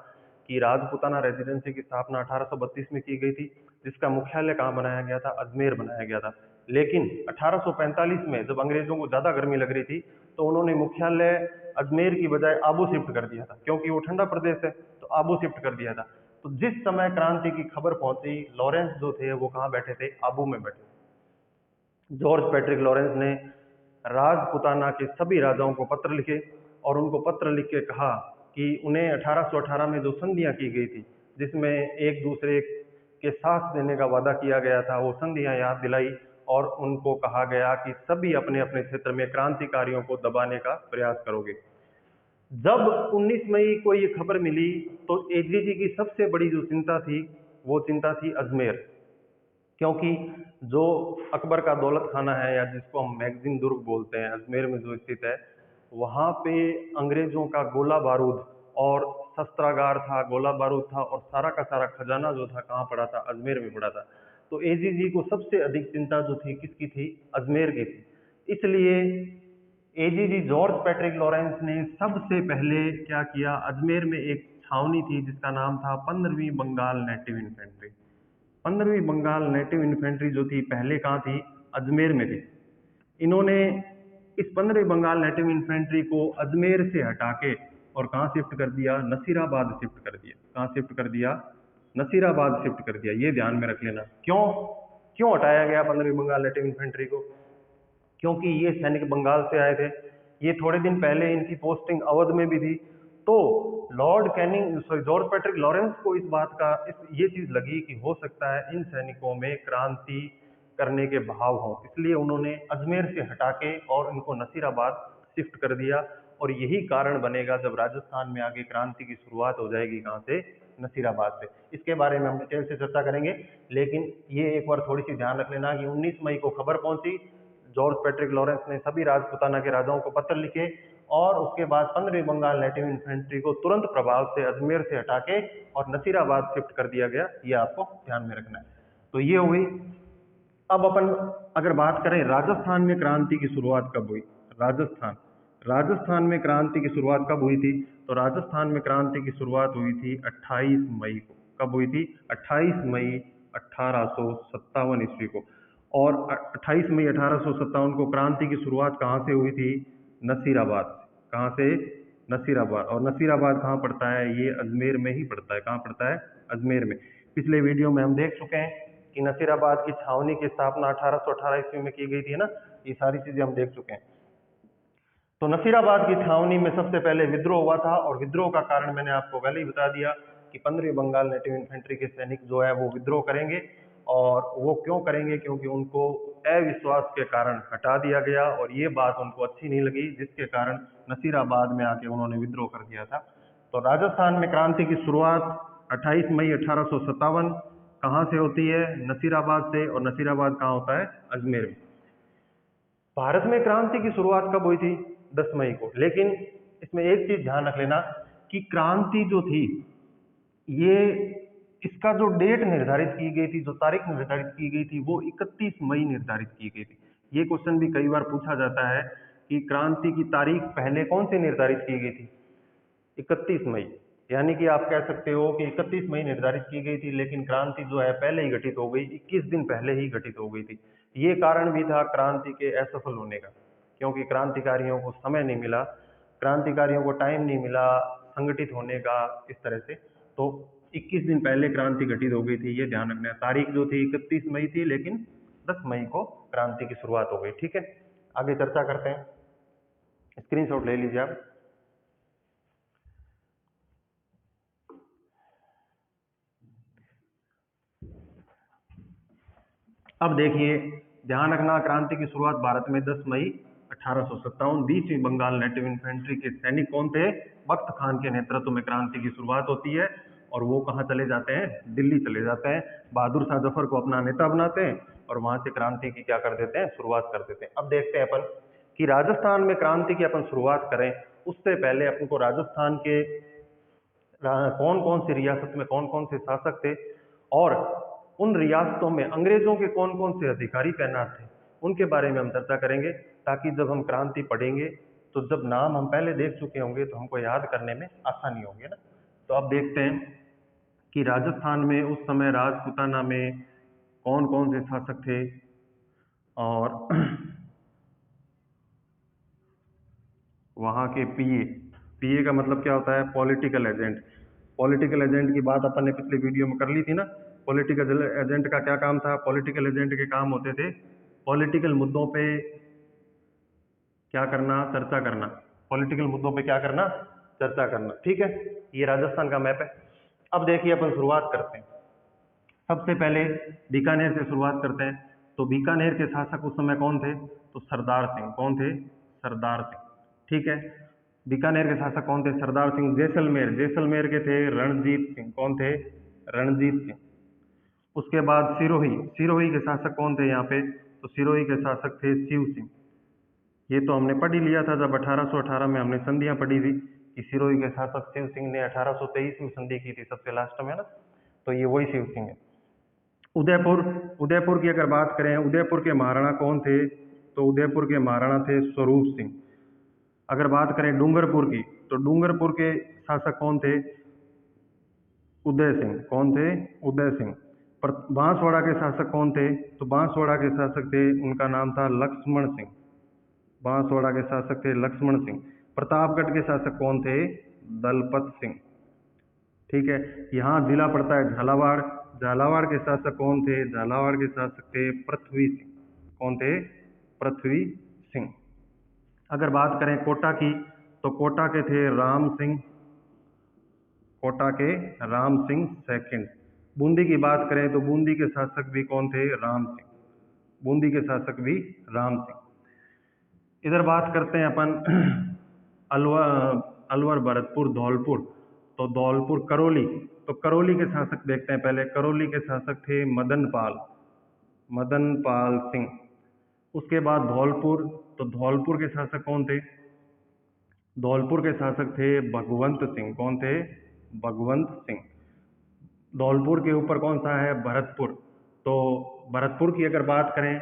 कि राजपुताना रेजिडेंसी की स्थापना 1832 में की गई थी, जिसका मुख्यालय कहाँ बनाया गया था? अजमेर बनाया गया था। लेकिन 1845 में जब अंग्रेजों को ज्यादा गर्मी लग रही थी तो उन्होंने मुख्यालय अजमेर की बजाय आबू शिफ्ट कर दिया था, क्योंकि वो ठंडा प्रदेश है तो आबू शिफ्ट कर दिया था। तो जिस समय क्रांति की खबर पहुंची, लॉरेंस जो थे वो कहाँ बैठे थे? आबू में बैठे थे। जॉर्ज पैट्रिक लॉरेंस ने राजपुताना के सभी राजाओं को पत्र लिखे और उनको पत्र लिख के कहा कि उन्हें 1818 में जो संधियां की गई थी, जिसमें एक दूसरे के साथ देने का वादा किया गया था, वो संधियां याद दिलाई और उनको कहा गया कि सभी अपने अपने क्षेत्र में क्रांतिकारियों को दबाने का प्रयास करोगे। जब 19 मई को ये खबर मिली तो एजीजी की सबसे बड़ी जो चिंता थी वो चिंता थी अजमेर, क्योंकि जो अकबर का दौलत खाना है या जिसको हम मैगजीन दुर्ग बोलते हैं, अजमेर में जो स्थित है, वहाँ पे अंग्रेजों का गोला बारूद और शस्त्रागार था, गोला बारूद था और सारा का सारा खजाना जो था कहाँ पड़ा था? अजमेर में पड़ा था। तो एजीजी को सबसे अधिक चिंता जो थी किसकी थी? अजमेर की थी। इसलिए एजीजी जॉर्ज पैट्रिक लॉरेंस ने सबसे पहले क्या किया? अजमेर में एक छावनी थी जिसका नाम था 15वीं बंगाल नेटिव इन्फेंट्री। 15वीं बंगाल नेटिव इन्फेंट्री जो थी पहले कहाँ थी? अजमेर में थी। इन्होंने इस 15वीं बंगाल नेटिव इन्फेंट्री को अजमेर से हटा के और कहाँ शिफ्ट कर दिया? नसीराबाद शिफ्ट कर दिया। कहाँ शिफ्ट कर दिया? नसीराबाद शिफ्ट कर दिया। ये ध्यान में रख लेना। क्यों क्यों हटाया गया 15वीं बंगाल नेटिव इन्फेंट्री को? क्योंकि ये सैनिक बंगाल से आए थे। ये थोड़े दिन पहले इनकी पोस्टिंग अवध में भी थी। तो Lord Canning George Patrick Lawrence को इस बात का ये चीज लगी कि हो सकता है इन सैनिकों में क्रांति करने के भाव हों, इसलिए उन्होंने अजमेर से हटा के और इनको नसीराबाद शिफ्ट कर दिया। और यही कारण बनेगा जब राजस्थान में आगे क्रांति की शुरुआत हो जाएगी, कहाँ से? नसीराबाद से। इसके बारे में हम डिटेल से चर्चा करेंगे, लेकिन ये एक बार थोड़ी सी ध्यान रख लेना कि 19 मई को खबर पहुंची, जॉर्ज पैट्रिक लॉरेंस ने सभी राजपुताना के राजाओं को पत्र लिखे और उसके बाद 15वीं बंगाल नेटिव इन्फेंट्री को तुरंत प्रभाव से अजमेर से हटा के और नसीराबाद शिफ्ट कर दिया गया। ये आपको ध्यान में रखना है। तो ये हो गई। अब अपन अगर बात करें राजस्थान में क्रांति की शुरुआत कब हुई? राजस्थान में क्रांति की शुरुआत कब हुई थी? तो राजस्थान में क्रांति की शुरुआत हुई थी 28 मई को। कब हुई थी? 28 मई 1857 ईस्वी को। और 28 मई 1857 को क्रांति की शुरुआत कहाँ से हुई थी? नसीराबाद से। कहाँ से? नसीराबाद। और नसीराबाद कहाँ पड़ता है? ये अजमेर में ही पड़ता है। कहाँ पड़ता है? अजमेर में। पिछले वीडियो में हम देख चुके हैं कि नसीराबाद की छावनी की स्थापना 1818 ईस्वी में की गई थी ना, ये सारी चीजें हम देख चुके हैं। तो नसीराबाद की छावनी में सबसे पहले विद्रोह हुआ था और विद्रोह का कारण मैंने आपको पहले ही बता दिया कि 15वीं बंगाल नेटिव इन्फेंट्री के सैनिक जो है वो विद्रोह करेंगे। और वो क्यों करेंगे? क्योंकि उनको अविश्वास के कारण हटा दिया गया और ये बात उनको अच्छी नहीं लगी, जिसके कारण नसीराबाद में आके उन्होंने विद्रोह कर दिया था। तो राजस्थान में क्रांति की शुरुआत 28 मई 1857 कहाँ से होती है? नसीराबाद से। और नसीराबाद कहाँ होता है? अजमेर में। भारत में क्रांति की शुरुआत कब हुई थी? 10 मई को। लेकिन इसमें एक चीज ध्यान रख लेना कि क्रांति जो थी, ये इसका जो डेट निर्धारित की गई थी, जो तारीख निर्धारित की गई थी, वो 31 मई निर्धारित की गई थी। ये क्वेश्चन भी कई बार पूछा जाता है कि क्रांति की तारीख पहले कौन सी निर्धारित की गई थी? 31 मई। यानी कि आप कह सकते हो कि 31 मई निर्धारित की गई थी, लेकिन क्रांति जो है पहले ही घटित हो गई, 21 दिन पहले ही घटित हो गई थी। ये कारण भी था क्रांति के असफल होने का, क्योंकि क्रांतिकारियों को समय नहीं मिला, क्रांतिकारियों को टाइम नहीं मिला संगठित होने का इस तरह से। तो 21 दिन पहले क्रांति घटित हो गई थी, ये ध्यान रखना है। तारीख जो थी 31 मई थी, लेकिन 10 मई को क्रांति की शुरुआत हो गई। ठीक है, आगे चर्चा करते हैं। स्क्रीनशॉट ले लीजिए आप। अब देखिए, ध्यान रखना, क्रांति की शुरुआत भारत में 10 मई 1857 20वीं बंगाल नेटिव इन्फेंट्री के सैनिक कौन थे? बख्त खान के नेतृत्व में क्रांति की शुरुआत होती है, और वो कहाँ चले जाते हैं? दिल्ली चले जाते हैं। बहादुर शाह जफर को अपना नेता बनाते हैं और वहां से क्रांति की क्या कर देते हैं? शुरुआत कर देते हैं। अब देखते हैं अपन कि राजस्थान में क्रांति की अपन शुरुआत करें, उससे पहले अपन को राजस्थान के कौन कौन सी रियासत में कौन कौन से शासक थे, और उन रियासतों में अंग्रेजों के कौन कौन से अधिकारी तैनात थे, उनके बारे में हम चर्चा करेंगे, ताकि जब हम क्रांति पढ़ेंगे तो जब नाम हम पहले देख चुके होंगे तो हमको याद करने में आसानी होगी ना। तो अब देखते हैं कि राजस्थान में उस समय राजपूताना में कौन कौन से शासक थे, और वहाँ के पीए का मतलब क्या होता है? Political agent. पॉलिटिकल एजेंट की बात अपन ने पिछले वीडियो में कर ली थी ना। पॉलिटिकल एजेंट का क्या काम था? पॉलिटिकल एजेंट के काम होते थे पॉलिटिकल मुद्दों पे क्या करना? चर्चा करना। पॉलिटिकल मुद्दों पे क्या करना? चर्चा करना। ठीक है, ये राजस्थान का मैप है। अब देखिए, अपन शुरुआत करते हैं। सबसे पहले बीकानेर से शुरुआत करते हैं। तो बीकानेर के शासक उस समय कौन थे? तो सरदार सिंह। कौन थे? सरदार सिंह। ठीक है, बीकानेर के शासक कौन थे? सरदार सिंह। जैसलमेर के थे रणजीत सिंह। कौन थे? रणजीत सिंह। उसके बाद सिरोही के शासक कौन थे यहाँ पे? तो सिरोही के शासक थे शिव सिंह। ये तो हमने पढ़ ही लिया था जब 1818 में हमने संधियां पढ़ी थी, कि सिरोही के शासक शिव सिंह ने 1823 में संधि की थी सबसे लास्ट में ना। तो ये वही शिव सिंह है। उदयपुर की अगर बात करें, उदयपुर के महाराणा कौन थे? तो उदयपुर के महाराणा थे स्वरूप सिंह। अगर बात करें डूंगरपुर की, तो डूंगरपुर के शासक कौन थे? उदय सिंह। कौन थे? उदय सिंह। पर बांसवाड़ा के शासक कौन थे? तो बांसवाड़ा के शासक थे, उनका नाम था लक्ष्मण सिंह। बांसवाड़ा के शासक थे लक्ष्मण सिंह। प्रतापगढ़ के शासक कौन थे? दलपत सिंह। ठीक है, यहाँ जिला पड़ता है झालावाड़। झालावाड़ के शासक कौन थे? झालावाड़ के शासक थे पृथ्वी सिंह। कौन थे? पृथ्वी सिंह। अगर बात करें कोटा की, तो कोटा के थे राम सिंह। कोटा के राम सिंह सेकंड। बूंदी की बात करें तो बूंदी के शासक भी कौन थे? राम सिंह। बूंदी के शासक भी राम सिंह। इधर बात करते हैं अपन अलवर, भरतपुर, धौलपुर। तो धौलपुर, करौली। तो करौली के शासक देखते हैं पहले। करौली के शासक थे मदन पाल सिंह। उसके बाद धौलपुर। तो धौलपुर के शासक कौन थे? धौलपुर के शासक थे भगवंत सिंह। कौन थे? भगवंत सिंह। धौलपुर के ऊपर कौन सा है? भरतपुर। तो भरतपुर की अगर बात करें,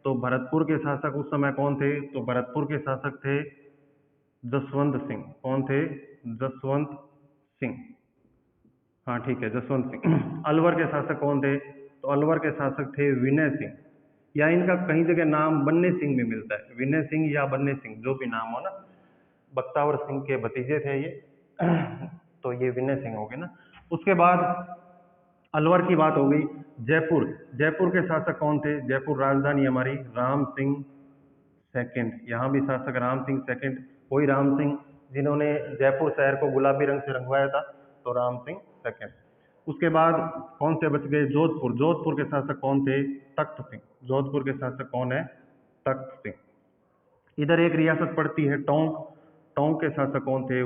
तो भरतपुर के शासक उस समय कौन थे? तो भरतपुर के शासक थे जसवंत सिंह। कौन थे? जसवंत सिंह। हाँ ठीक है, जसवंत सिंह। अलवर के शासक कौन थे? तो अलवर के शासक थे विनय सिंह, या इनका कहीं जगह नाम बन्ने सिंह भी मिलता है। विनय सिंह या बन्ने सिंह, जो भी नाम हो ना। बख्तावर सिंह के भतीजे थे ये। तो ये विनय सिंह हो गए ना। उसके बाद अलवर की बात हो गई। जयपुर के शासक कौन थे? जयपुर राजधानी हमारी, राम सिंह सेकंड। यहाँ भी शासक राम सिंह सेकंड। वही राम सिंह जिन्होंने जयपुर शहर को गुलाबी रंग से रंगवाया था, तो राम सिंह सेकंड। उसके बाद कौन से बच गए? जोधपुर के शासक कौन थे? तख्त सिंह। जोधपुर के शासक कौन है? तख्त सिंह। इधर एक रियासत पड़ती है टोंक। टोंक के शासक कौन थे?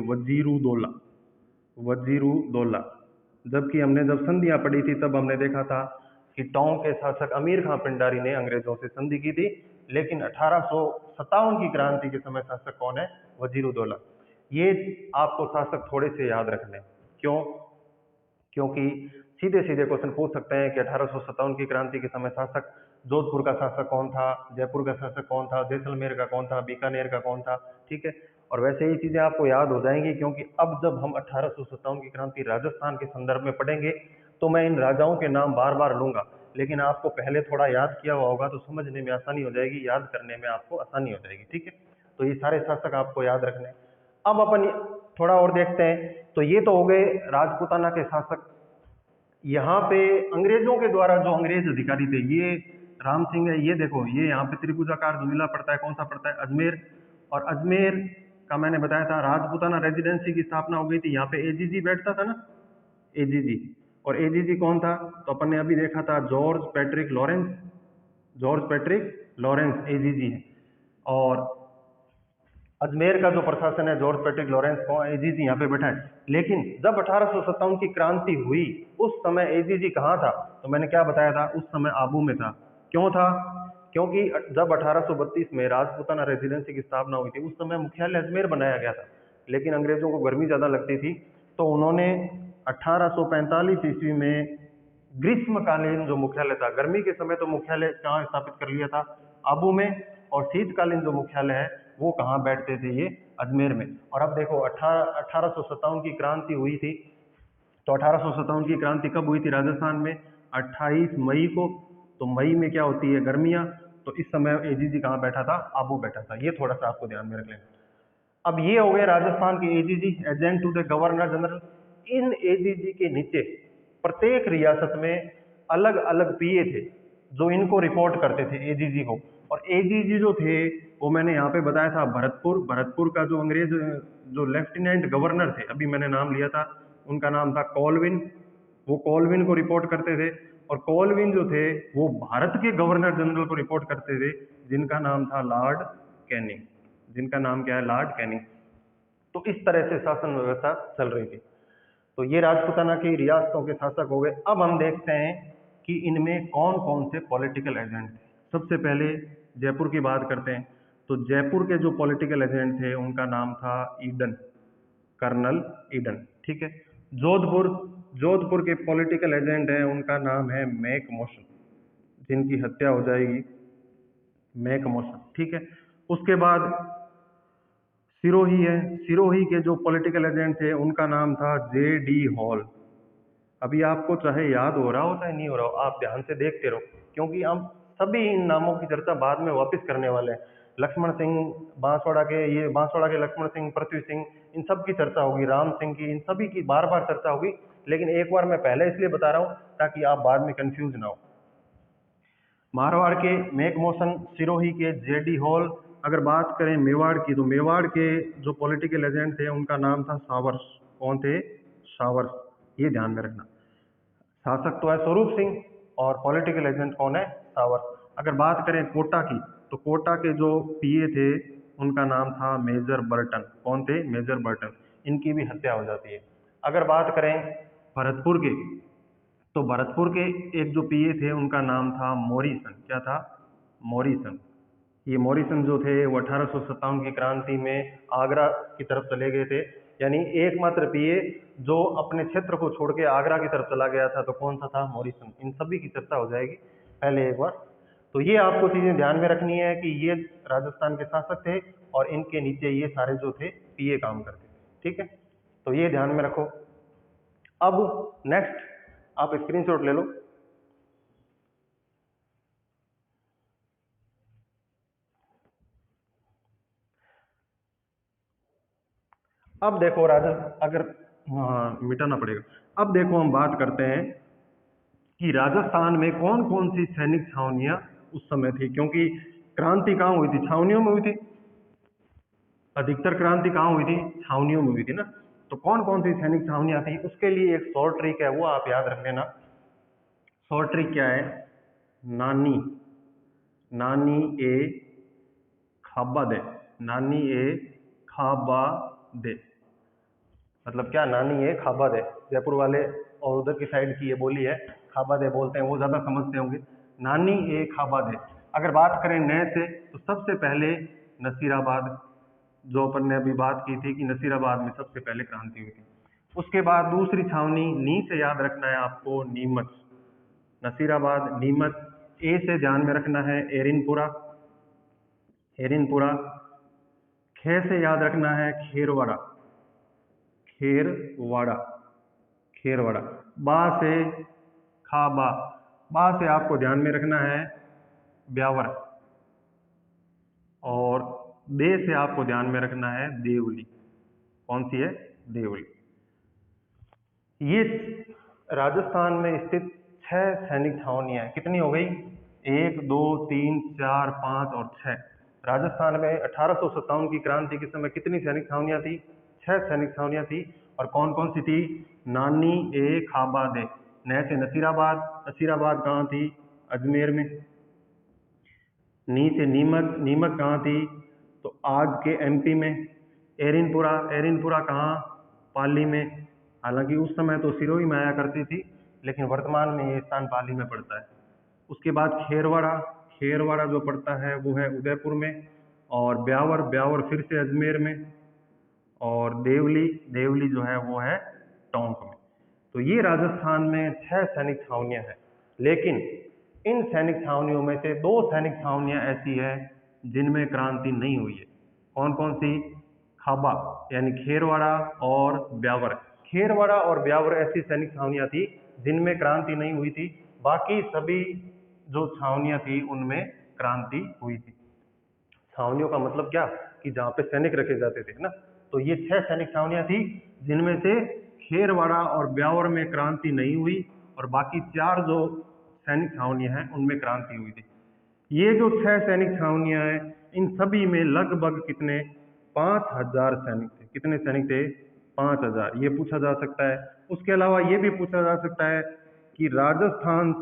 वजीरुद्दौला। जबकि हमने जब संधियां पढ़ी थी तब हमने देखा था कि टोंक के शासक अमीर खां पिंडारी ने अंग्रेजों से संधि की थी, लेकिन 1857 की क्रांति के समय शासक कौन है? वजीरुद्दौला। ये आपको शासक थोड़े से याद रखने। क्यों? क्योंकि सीधे सीधे क्वेश्चन पूछ सकते हैं कि 1857 की क्रांति के समय शासक जोधपुर का शासक कौन था, जयपुर का शासक कौन था, जैसलमेर का कौन था, बीकानेर का कौन था। ठीक है, और वैसे ये चीज़ें आपको याद हो जाएंगी, क्योंकि अब जब हम 1857 की क्रांति राजस्थान के संदर्भ में पढ़ेंगे तो मैं इन राजाओं के नाम बार बार लूंगा, लेकिन आपको पहले थोड़ा याद किया हुआ होगा तो समझने में आसानी हो जाएगी, याद करने में आपको आसानी हो जाएगी। ठीक है, तो ये सारे शासक आपको याद रखने हैं। अब अपन थोड़ा और देखते हैं। तो ये तो हो गए राजपूताना के शासक। यहाँ पे अंग्रेजों के द्वारा जो अंग्रेज अधिकारी थे, ये राम सिंह है, ये देखो, ये यहाँ पे त्रिभुजाकार जो जिला पड़ता है, कौन सा पड़ता है, अजमेर। और अजमेर का मैंने बताया था राजपूताना रेजिडेंसी की स्थापना हो गई थी, यहाँ पे एजीजी बैठता था ना, एजीजी। और एजीजी कौन था, तो अपन ने अभी देखा था George Patrick Lawrence, George Patrick Lawrence AGG है। और अजमेर का जो प्रशासन है जॉर्ज पैट्रिक लॉरेंस को एजीजी यहाँ पे बैठा है। लेकिन जब 1857 की क्रांति हुई उस समय एजीजी कहाँ था, तो मैंने क्या बताया था, उस समय आबू में था। क्यों था, क्योंकि जब 1832 में राजपूताना रेजिडेंसी की स्थापना हुई थी उस समय मुख्यालय अजमेर बनाया गया था, लेकिन अंग्रेजों को गर्मी ज्यादा लगती थी तो उन्होंने 1845 ईस्वी में ग्रीष्मकालीन जो मुख्यालय था, गर्मी के समय तो मुख्यालय कहाँ स्थापित कर लिया था, आबू में, और शीतकालीन जो मुख्यालय है वो कहाँ बैठते थे, ये अजमेर में। और अब देखो 1857 की क्रांति हुई थी, तो 1857 की क्रांति कब हुई थी राजस्थान में, 28 मई को। तो मई में क्या होती है, गर्मियां, तो इस समय एजीजी कहाँ बैठा था, आबू बैठा था। ये थोड़ा सा आपको ध्यान में रख लेना। अब ये हो गए राजस्थान के AGG, agent to the governor general. इन एजीजी के नीचे प्रत्येक रियासत में अलग अलग पीए थे जो इनको रिपोर्ट करते थे एजीजी को। और एजीजी जो थे वो मैंने यहाँ पे बताया था भरतपुर का जो अंग्रेज जो लेफ्टिनेंट गवर्नर थे, अभी मैंने नाम लिया था, उनका नाम था कॉलविन। वो कॉलविन को रिपोर्ट करते थे। और कॉलविन जो थे वो भारत के गवर्नर जनरल को रिपोर्ट करते थे, जिनका नाम था लॉर्ड कैनिंग, जिनका नाम क्या है, लॉर्ड कैनिंग। तो इस तरह से शासन व्यवस्था चल रही थी। तो ये राजपूताना की रियासतों के शासक हो गए। अब हम देखते हैं कि इनमें कौन कौन से पॉलिटिकल एजेंट थे। सबसे पहले जयपुर की बात करते हैं। तो जयपुर के जो पॉलिटिकल एजेंट थे उनका नाम था ईडन, कर्नल ईडन। ठीक है। जोधपुर, जोधपुर के पॉलिटिकल एजेंट हैं, उनका नाम है मैक मोशन, जिनकी हत्या हो जाएगी, मैक मोशन। ठीक है। उसके बाद सिरोही है, सिरोही के जो पॉलिटिकल एजेंट थे उनका नाम था जे डी हॉल। अभी आपको चाहे याद हो रहा हो चाहे नहीं हो रहा हो, आप ध्यान से देखते रहो, क्योंकि हम सभी इन नामों की चर्चा बाद में वापस करने वाले हैं। लक्ष्मण सिंह बांसवाड़ा के, ये बांसवाड़ा के लक्ष्मण सिंह, पृथ्वी सिंह, इन सब की चर्चा होगी, राम सिंह की, इन सभी की बार बार चर्चा होगी। लेकिन एक बार मैं पहले इसलिए बता रहा हूँ ताकि आप बाद में कंफ्यूज ना हो। मारवाड़ के मेक मोशन, सिरोही के जेडी हॉल। अगर बात करें मेवाड़ की, तो मेवाड़ के जो पॉलिटिकल एजेंट थे उनका नाम था सावर्स। कौन थे, सावर्स, ये ध्यान में रखना। शासक तो है स्वरूप सिंह और पॉलिटिकल एजेंट कौन है, सावर्स। अगर बात करें कोटा की, तो कोटा के जो पीए थे उनका नाम था मेजर बर्टन। कौन थे, मेजर बर्टन। इनकी भी हत्या हो जाती है। अगर बात करें भरतपुर के, तो भरतपुर के एक जो पीए थे उनका नाम था मॉरिसन। क्या था, मॉरिसन। ये मॉरिसन जो थे वो 1857 की क्रांति में आगरा की तरफ चले गए थे। यानी एकमात्र पीए जो अपने क्षेत्र को छोड़ के आगरा की तरफ चला गया था, तो कौन सा था, मॉरिसन। इन सभी की चर्चा हो जाएगी पहले एक बार। तो ये आपको चीजें ध्यान में रखनी है कि ये राजस्थान के शासक थे और इनके नीचे ये सारे जो थे पीए काम करते थे। ठीक है, तो ये ध्यान में रखो। अब नेक्स्ट आप स्क्रीनशॉट ले लो। अब देखो अगर, हाँ मिटाना पड़ेगा। अब देखो हम बात करते हैं कि राजस्थान में कौन कौन सी सैनिक छावनियां उस समय थी, क्योंकि क्रांति कहाँ हुई थी, छावनियों में हुई थी। अधिकतर क्रांति कहाँ हुई थी, छावनियों में हुई थी ना। तो कौन कौन सी सैनिक छावनियां थी, उसके लिए एक शॉर्ट ट्रिक है, वो आप याद रख लेना। शॉर्ट ट्रिक क्या है, नानी, नानी ए खाबा दे, नानी ए खाबा दे। मतलब क्या, नानी है खाबा दे, जयपुर वाले और उधर की साइड की ये बोली है, खाबा दे बोलते हैं, वो ज्यादा समझते होंगे। नानी ए खाबा दे। अगर बात करें नए से, तो सबसे पहले नसीराबाद, जो अपन ने अभी बात की थी कि नसीराबाद में सबसे पहले क्रांति हुई थी। उसके बाद दूसरी छावनी, नी से याद रखना है आपको, नीमच, नसीराबाद, नीमच। ए से ध्यान में रखना है एरिनपुरा, एरिनपुरा। खे से याद रखना है खेरवाड़ा, खेरवाड़ा, खेरवाड़ा। बा से खाबा, बा से आपको ध्यान में रखना है ब्यावर, और दे से आपको ध्यान में रखना है देवली। कौन सी है? देवली। ये राजस्थान में स्थित 6 सैनिक छावनियां, कितनी हो गई? 1 2 3 4 5 और 6। राजस्थान में 1857 की क्रांति के समय कितनी सैनिक छावनियां थी? 6 सैनिक छावनियां थी। और कौन कौन सी थी? नानी, ए, खाबा, दे। न से नसीराबाद, नसीराबाद कहाँ थी? अजमेर में। नी से नीमच, नीमच कहाँ थी? तो आज के एमपी में। एरिनपुरा, एरिनपुरा कहाँ? पाली में। हालांकि उस समय तो सिरोही में आया करती थी, लेकिन वर्तमान में ये स्थान पाली में पड़ता है। उसके बाद खेरवाड़ा, खेरवाड़ा जो पड़ता है वो है उदयपुर में। और ब्यावर, ब्यावर फिर से अजमेर में। और देवली, देवली जो है वो है टोंक में। तो ये राजस्थान में 6 सैनिक छावनियां हैं। लेकिन इन सैनिक छावनियों में से 2 सैनिक छावनियां ऐसी है जिनमें क्रांति नहीं हुई है। कौन कौन सी? खाबा यानी खेरवाड़ा और ब्यावर। खेरवाड़ा और ब्यावर ऐसी सैनिक छावनियां थी जिनमें क्रांति नहीं हुई थी। बाकी सभी जो छावनियां थी उनमें क्रांति हुई थी। छावनियों का मतलब क्या? कि जहाँ पे सैनिक रखे जाते थे ना। तो ये 6 सैनिक छावनियां थी जिनमें से खेरवाड़ा और ब्यावर में क्रांति नहीं हुई, और बाकी 4 जो सैनिक छावनियां हैं उनमें क्रांति हुई थी। ये जो 6 सैनिक छावनियां हैं, इन सभी में लगभग कितने? 5000 सैनिक थे। कितने सैनिक थे? 5000। ये पूछा जा सकता है। उसके अलावा ये भी पूछा जा सकता है कि राजस्थान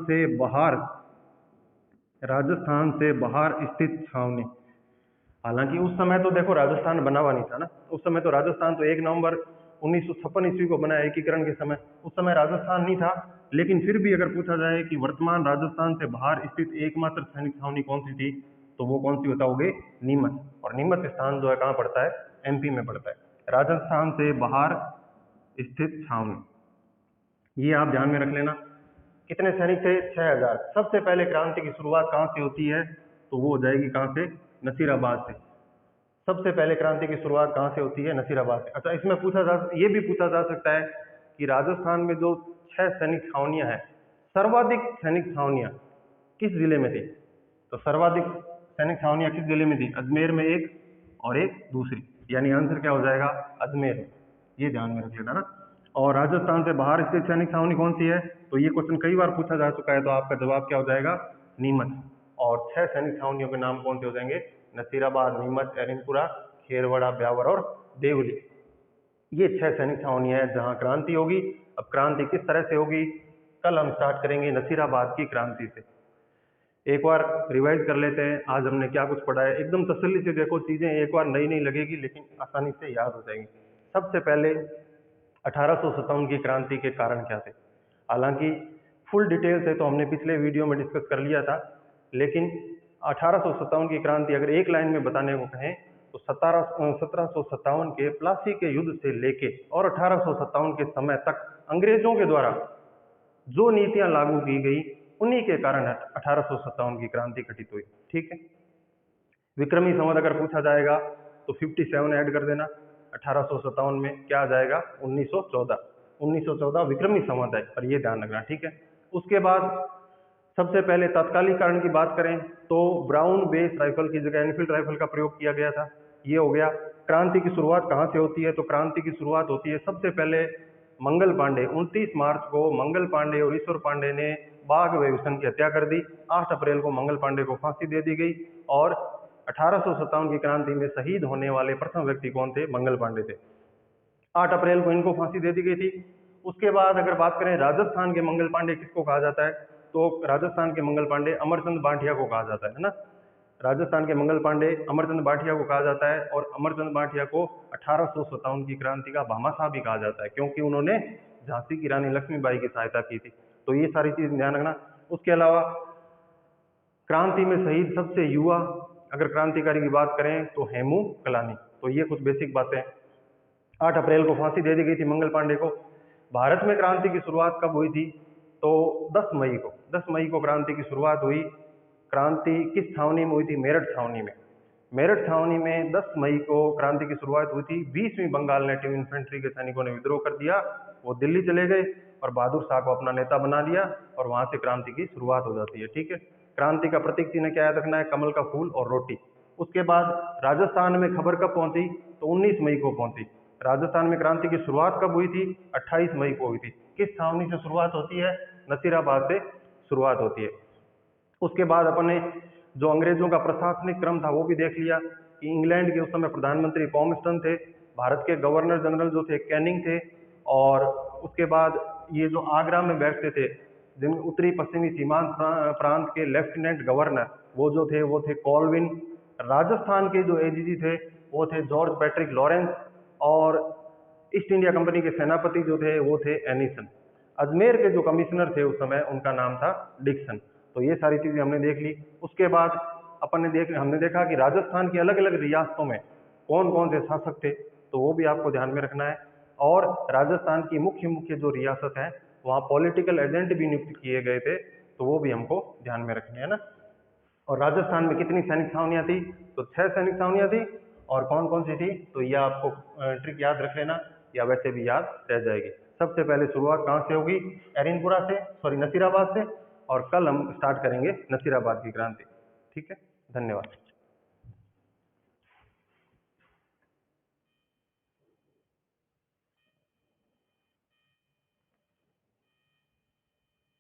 से बाहर स्थित छावनी। हालांकि उस समय तो देखो राजस्थान बना हुआ नहीं था ना। उस समय तो राजस्थान तो 1 नवंबर 1956 ईस्वी को बना, एकीकरण के समय। उस समय राजस्थान नहीं था। लेकिन फिर भी अगर पूछा जाए कि वर्तमान राजस्थान से बाहर स्थित एकमात्र सैनिक छावनी कौन सी थी, तो वो कौन सी बताओगे? नीमच। और नीमच स्थान जो है कहाँ पड़ता है? एमपी में पड़ता है। राजस्थान से बाहर स्थित छावनी, ये आप ध्यान में रख लेना। कितने सैनिक थे? 6000। सबसे पहले क्रांति की शुरुआत कहाँ से होती है? तो वो हो जाएगी कहाँ से? नसीराबाद से। सबसे पहले क्रांति की शुरुआत कहाँ से होती है? नसीराबाद से। अच्छा, इसमें ये भी पूछा जा सकता है कि राजस्थान में जो 6 सैनिक छावनियां हैं, सर्वाधिक सैनिक छावनियां किस जिले में थी? तो सर्वाधिक सैनिक छावनियां किस जिले में थी? अजमेर में एक और एक दूसरी, यानी आंसर क्या हो जाएगा? अजमेर में। ये ध्यान में रख लेना ना। और राजस्थान से बाहर स्थित सैनिक छावनी कौन सी है? तो ये क्वेश्चन कई बार पूछा जा चुका है, तो आपका जवाब क्या हो जाएगा? नीमच। और 6 सैनिक छावनियों के नाम कौन से हो जाएंगे? नसीराबाद, नीमच, एरिनपुरा, खेरवाड़ा, ब्यावर और देवली। ये 6 सैनिक छावनियां हैं जहां क्रांति होगी। अब क्रांति किस तरह से होगी? कल हम स्टार्ट करेंगे नसीराबाद की क्रांति से। एक बार रिवाइज कर लेते हैं आज हमने क्या कुछ पढ़ा है। एकदम तसल्ली से देखो, चीजें एक बार नई नई लगेगी लेकिन आसानी से याद हो जाएंगी। सबसे पहले 1857 की क्रांति के कारण क्या थे? हालांकि फुल डिटेल से तो हमने पिछले वीडियो में डिस्कस कर लिया था, लेकिन 1857 की क्रांति अगर एक लाइन में बताने को कहें तो 1757 के प्लासी के युद्ध से लेके और 1857 के समय तक अंग्रेजों के द्वारा जो नीतियां लागू की गई, उन्हीं के कारण 1857 की क्रांति घटित हुई। ठीक है। विक्रमी संवत अगर पूछा जाएगा तो 57 ऐड कर देना। 1857 में क्या आ जाएगा? 1914। 1914 विक्रमी संवत है, पर ये ध्यान रखना। ठीक है। उसके बाद सबसे पहले तात्कालिकरण की बात करें तो ब्राउन बेस राइफल की जगह एनफील्ड राइफल का प्रयोग किया गया था। ये हो गया। क्रांति की शुरुआत कहाँ से होती है? तो क्रांति की शुरुआत होती है सबसे पहले मंगल पांडे। 29 मार्च को मंगल पांडे और ईश्वर पांडे ने बाघ वेवसन की हत्या कर दी। 8 अप्रैल को मंगल पांडे को फांसी दे दी गई। और 1857 की क्रांति में शहीद होने वाले प्रथम व्यक्ति कौन थे? मंगल पांडे थे। 8 अप्रैल को इनको फांसी दे दी गई थी। उसके बाद अगर बात करें राजस्थान के मंगल पांडे किसको कहा जाता है? तो राजस्थान के मंगल पांडे अमरचंद बांटिया को कहा जाता है ना। राजस्थान के मंगल पांडे अमरचंद बांटिया को कहा जाता है। और अमरचंद बांटिया को 1857 की क्रांति का भामाशाह भी कहा जाता है, क्योंकि उन्होंने झांसी की रानी लक्ष्मीबाई की सहायता की थी। तो ये सारी चीज ध्यान रखना। उसके अलावा क्रांति में शहीद सबसे युवा अगर क्रांतिकारी की बात करें तो हेमू कलानी। तो ये कुछ बेसिक बातें। 8 अप्रैल को फांसी दे दी गई थी मंगल पांडे को। भारत में क्रांति की शुरुआत कब हुई थी? तो 10 मई को क्रांति की शुरुआत हुई। क्रांति किस छावनी में हुई थी? मेरठ छावनी में। मेरठ छावनी में 10 मई को क्रांति की शुरुआत हुई थी। 20वीं बंगाल नेटिव इन्फेंट्री के सैनिकों ने विद्रोह कर दिया, वो दिल्ली चले गए और बहादुर शाह को अपना नेता बना दिया और वहां से क्रांति की शुरुआत हो जाती है। ठीक है, क्रांति का प्रतीक चिन्ह क्या याद रखना है? कमल का फूल और रोटी। उसके बाद राजस्थान में खबर कब पहुंची? तो 19 मई को पहुंची। राजस्थान में क्रांति की शुरुआत कब हुई थी? 28 मई को हुई थी। किस छावनी से शुरुआत होती है? नसीराबाद से शुरुआत होती है। उसके बाद अपन ने जो अंग्रेजों का प्रशासनिक क्रम था वो भी देख लिया कि इंग्लैंड के उस समय प्रधानमंत्री पॉम्स्टन थे, भारत के गवर्नर जनरल जो थे कैनिंग थे, और उसके बाद ये जो आगरा में बैठते थे जिन उत्तरी पश्चिमी सीमांत प्रांत के लेफ्टिनेंट गवर्नर वो थे कॉलविन। राजस्थान के जो एडीजी थे वो थे जॉर्ज पैट्रिक लॉरेंस, और ईस्ट इंडिया कंपनी के सेनापति जो थे वो थे एनिसन। अजमेर के जो कमिश्नर थे उस समय उनका नाम था डिक्सन। तो ये सारी चीजें हमने देख ली। उसके बाद हमने देखा कि राजस्थान की अलग अलग रियासतों में कौन कौन से शासक थे, तो वो भी आपको ध्यान में रखना है। और राजस्थान की मुख्य मुख्य जो रियासत है वहाँ पॉलिटिकल एजेंट भी नियुक्त किए गए थे, तो वो भी हमको ध्यान में रखने है ना। और राजस्थान में कितनी सैनिक छावनियां थी? तो 6 सैनिक छावनियां थी। और कौन कौन सी थी? तो ये आपको ट्रिक याद रख लेना या वैसे भी याद रह जाएगी। सबसे पहले शुरुआत कहाँ से होगी? नसीराबाद से। और कल हम स्टार्ट करेंगे नसीराबाद की क्रांति। ठीक है, धन्यवाद।